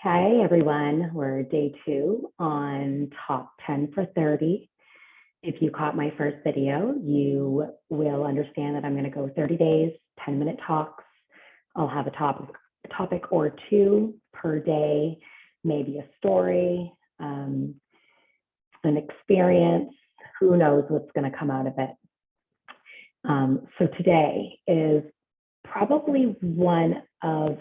Hi, everyone. We're day 2 on top 10 for 30. If you caught my first video, you will understand that I'm going to go 30 days, 10-minute talks. I'll have a topic or two per day, maybe a story, an experience. Who knows what's going to come out of it. So today is probably one of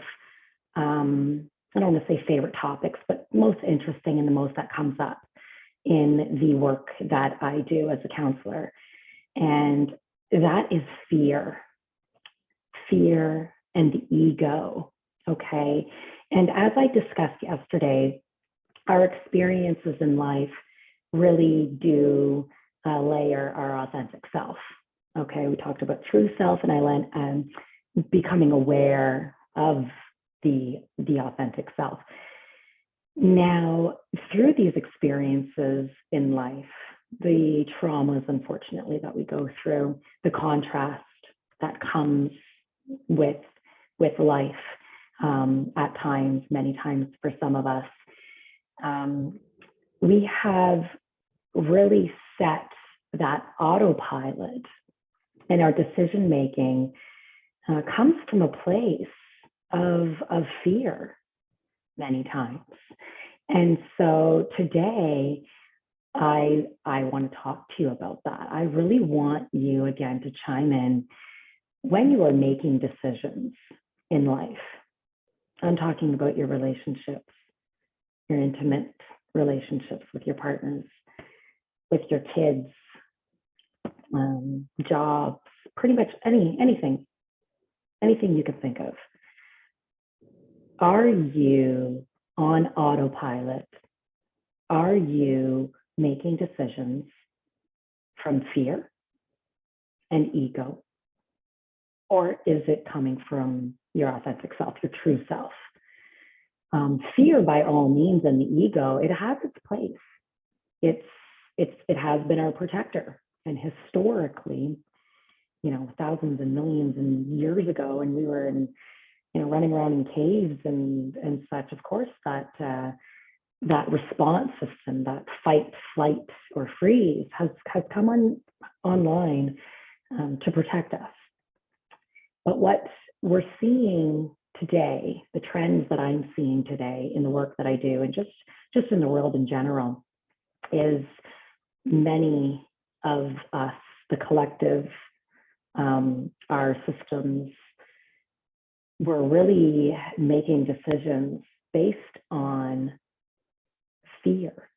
I don't want to say favorite topics, but most interesting and the most that comes up in the work that I do as a counselor. And that is fear and the ego. Okay. And as I discussed yesterday, our experiences in life really do layer our authentic self. Okay. We talked about true self, and I went becoming aware of the authentic self. Now, through these experiences in life, the traumas, unfortunately, that we go through, the contrast that comes with life, at times, many times for some of us, we have really set that autopilot, and our decision making comes from a place of fear many times. And so today, I want to talk to you about that. I really want you, again, to chime in when you are making decisions in life. I'm talking about your relationships, your intimate relationships with your partners, with your kids, jobs, pretty much anything you can think of. Are you on autopilot? Are you making decisions from fear and ego? Or is it coming from your authentic self, your true self? Fear, by all means, and the ego, it has its place. It has been our protector. And historically, thousands and millions and years ago, and we were running around in caves and such, of course, that response system, that fight, flight, or freeze has come online to protect us. But what we're seeing today, the trends that I'm seeing today in the work that I do, and just in the world in general, is many of us, the collective, our systems, we're really making decisions based on fear,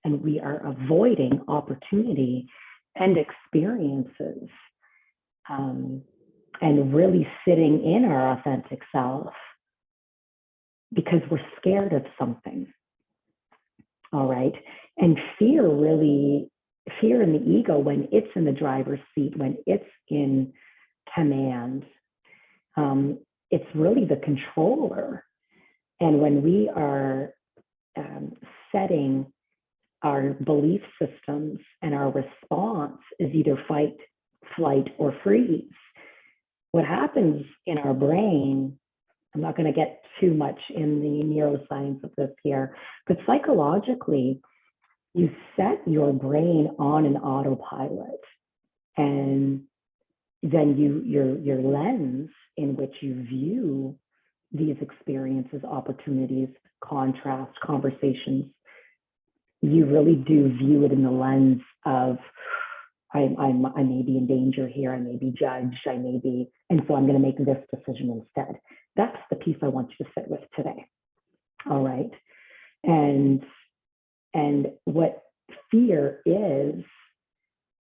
and we are avoiding opportunity and experiences, and really sitting in our authentic self because we're scared of something. All right. And fear and the ego, when it's in the driver's seat, when it's in command, it's really the controller. And when we are setting our belief systems and our response is either fight, flight, or freeze, what happens in our brain, I'm not going to get too much in the neuroscience of this here, but psychologically, you set your brain on an autopilot, and then your lens in which you view these experiences, opportunities, contrast, conversations, you really do view it in the lens of I may be in danger here, I may be judged, and so I'm going to make this decision instead. That's the piece I want you to sit with today. All right. And what fear is,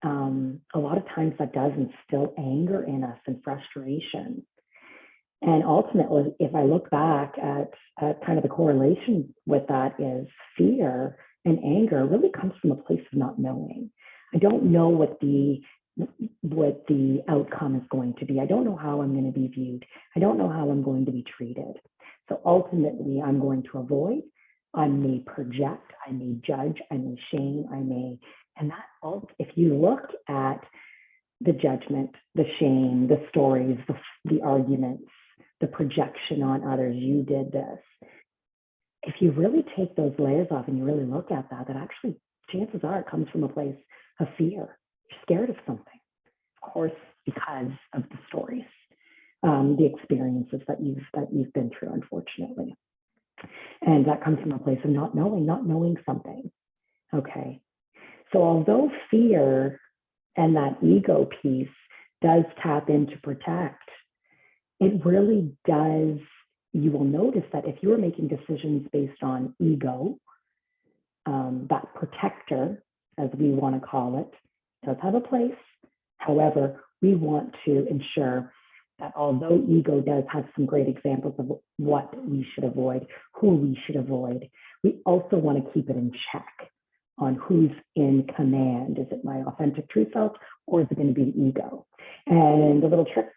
a lot of times that does instill anger in us and frustration. And ultimately, if I look back at kind of the correlation with that, is fear and anger really comes from a place of not knowing. I don't know what the outcome is going to be. I don't know how I'm going to be viewed. I don't know how I'm going to be treated. So ultimately, I'm going to avoid. I may project. I may judge. I may shame. And that all, if you look at the judgment, the shame, the stories, the arguments, the projection on others, you did this, if you really take those layers off and you really look at that, that actually chances are it comes from a place of fear. You're scared of something, of course, because of the stories, the experiences that you've been through, unfortunately. And that comes from a place of not knowing something. Okay. So although fear and that ego piece does tap into protect, it really does. You will notice that if you are making decisions based on ego, that protector, as we want to call it, does have a place. However, we want to ensure that although ego does have some great examples of what we should avoid, who we should avoid, we also want to keep it in check on who's in command. Is it my authentic true self, or is it going to be the ego? And the little trick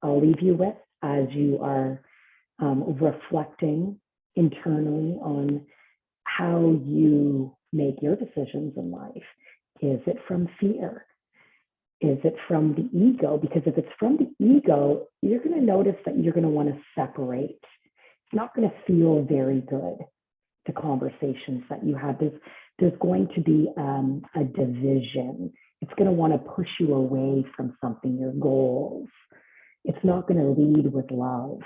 I'll leave you with as you are reflecting internally on how you make your decisions in life. Is it from fear? Is it from the ego? Because if it's from the ego, you're going to notice that you're going to want to separate. It's not going to feel very good, the conversations that you have. There's going to be a division. It's going to want to push you away from something, your goals. It's not going to lead with love.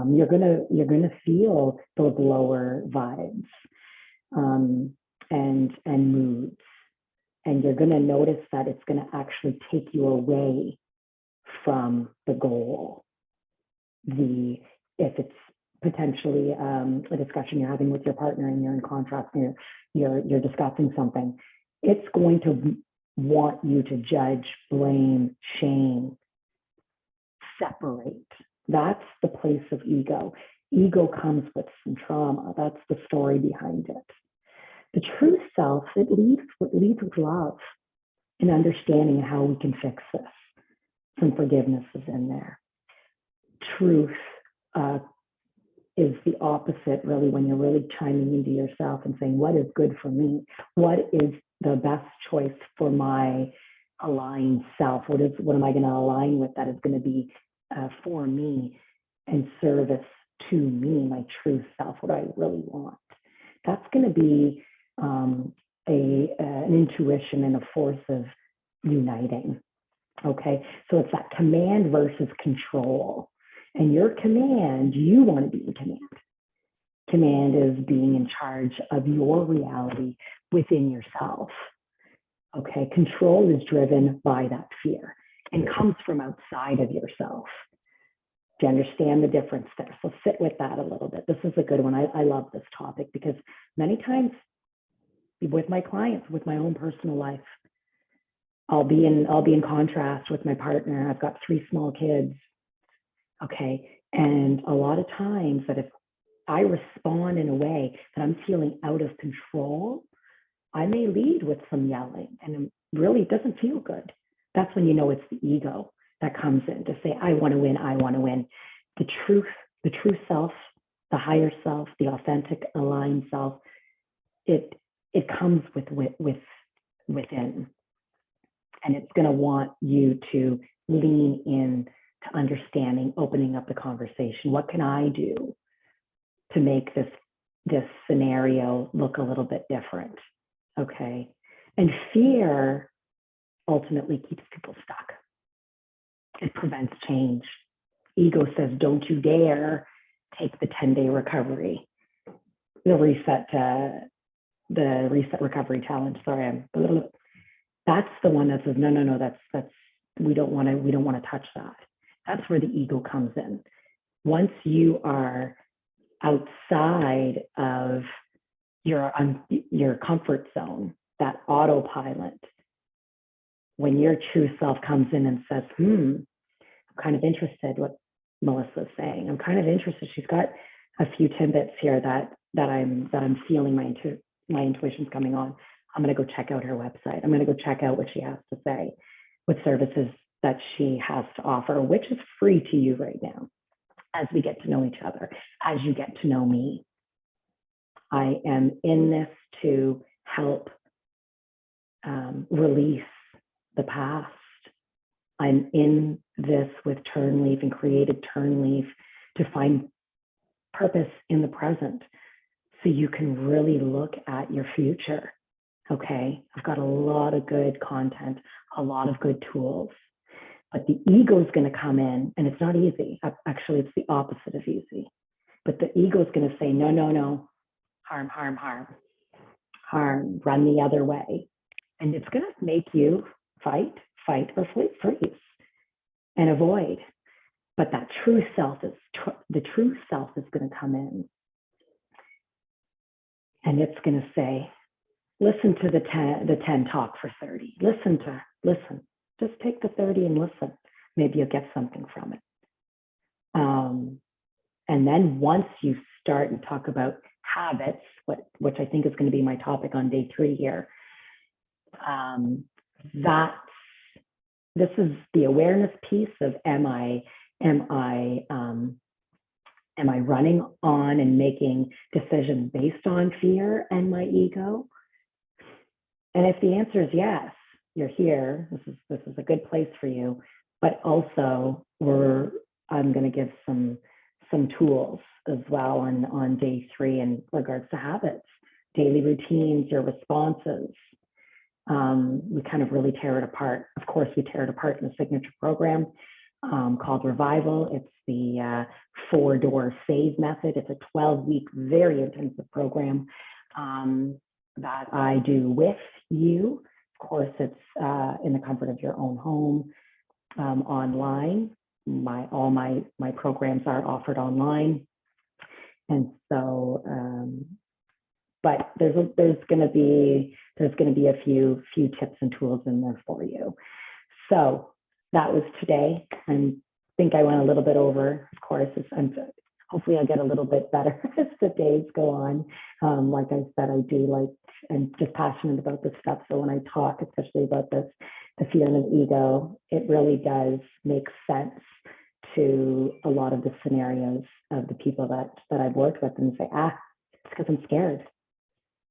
You're gonna feel those lower vibes and moods, and you're gonna notice that it's gonna actually take you away from the goal. If it's potentially a discussion you're having with your partner and you're in contrast and you're discussing something, it's going to want you to judge, blame, shame, separate. That's the place of ego. Ego comes with some trauma. That's the story behind it. The true self, it leads with love and understanding how we can fix this. Some forgiveness is in there. Truth is the opposite, really, when you're really chiming into yourself and saying, what is good for me? What is the best choice for my aligned self? What am I going to align with that is going to be for me and service to me, my true self, what I really want? That's going to be an intuition and a force of uniting. Okay, so it's that command versus control. And your command, you want to be in command. Command is being in charge of your reality within yourself. Okay, control is driven by that fear and comes from outside of yourself. Do you understand the difference there? So sit with that a little bit. This is a good one. I love this topic because many times with my clients, with my own personal life, I'll be in contrast with my partner. I've got 3 small kids. Okay. And a lot of times that if I respond in a way that I'm feeling out of control, I may lead with some yelling, and it really doesn't feel good. That's when you know it's the ego that comes in to say, I want to win, I want to win. The true self, the higher self, the authentic aligned self, it comes within. And it's going to want you to lean in to understanding, opening up the conversation. What can I do to make this scenario look a little bit different? Okay. And fear ultimately keeps people stuck. It prevents change. Ego says, don't you dare take the 10-day recovery, the reset recovery challenge. Sorry, I'm a little. That's the one that says, no, that's we don't want to touch that. That's where the ego comes in. Once you are outside of your comfort zone, that autopilot, when your true self comes in and says, I'm kind of interested what Melissa's saying. I'm kind of interested. She's got a few tidbits here that I'm feeling my intuition's coming on. I'm going to go check out her website. I'm going to go check out what she has to say, what services that she has to offer, which is free to you right now as we get to know each other, as you get to know me. I am in this to help release the past. I'm in this with Turn Leaf and created Turn Leaf to find purpose in the present so you can really look at your future. Okay, I've got a lot of good content, a lot of good tools, but the ego is going to come in, and it's not easy. Actually, it's the opposite of easy. But the ego is going to say, no, no, no, harm, harm, harm, harm, run the other way. And it's going to make you fight or freeze and avoid. But that true self is, the true self is going to come in. And it's going to say, listen to the 10 talk for 30. Listen. Just take the 30 and listen. Maybe you'll get something from it. And then once you start and talk about habits, which I think is going to be my topic on day 3 here, this is the awareness piece of am I running on and making decisions based on fear and my ego? And if the answer is yes, you're here. This is a good place for you. But also, I'm going to give some tools as well on day 3 in regards to habits, daily routines, your responses. We kind of really tear it apart. Of course, we tear it apart in the signature program called Revival. It's the 4-door save method. It's a 12-week, very intensive program that I do with you. Of course, it's in the comfort of your own home, online. All my programs are offered online, and so. But there's going to be a few tips and tools in there for you. So that was today. I think I went a little bit over. Of course, hopefully I'll get a little bit better as the days go on. Like I said, I do like, I'm just passionate about this stuff. So when I talk, especially about this, the fear and the ego, it really does make sense to a lot of the scenarios of the people that I've worked with, and say, it's because I'm scared. It's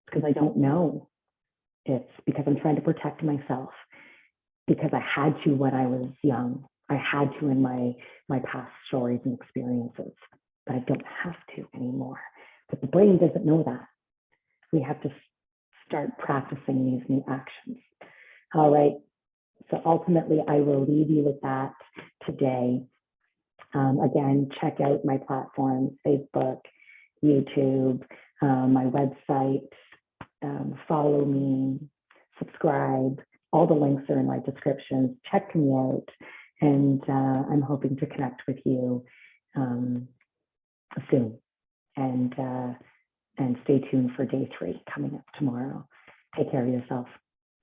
because I don't know. It's because I'm trying to protect myself, because I had to when I was young. I had to in my past stories and experiences, but I don't have to anymore. But the brain doesn't know that. We have to start practicing these new actions. All right. So ultimately, I will leave you with that today. Again, check out my platforms, Facebook, YouTube, my website, follow me, subscribe. All the links are in my description. Check me out. And I'm hoping to connect with you soon. And stay tuned for day 3 coming up tomorrow. Take care of yourself.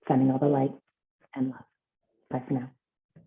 Sending all the light and love. Bye for now.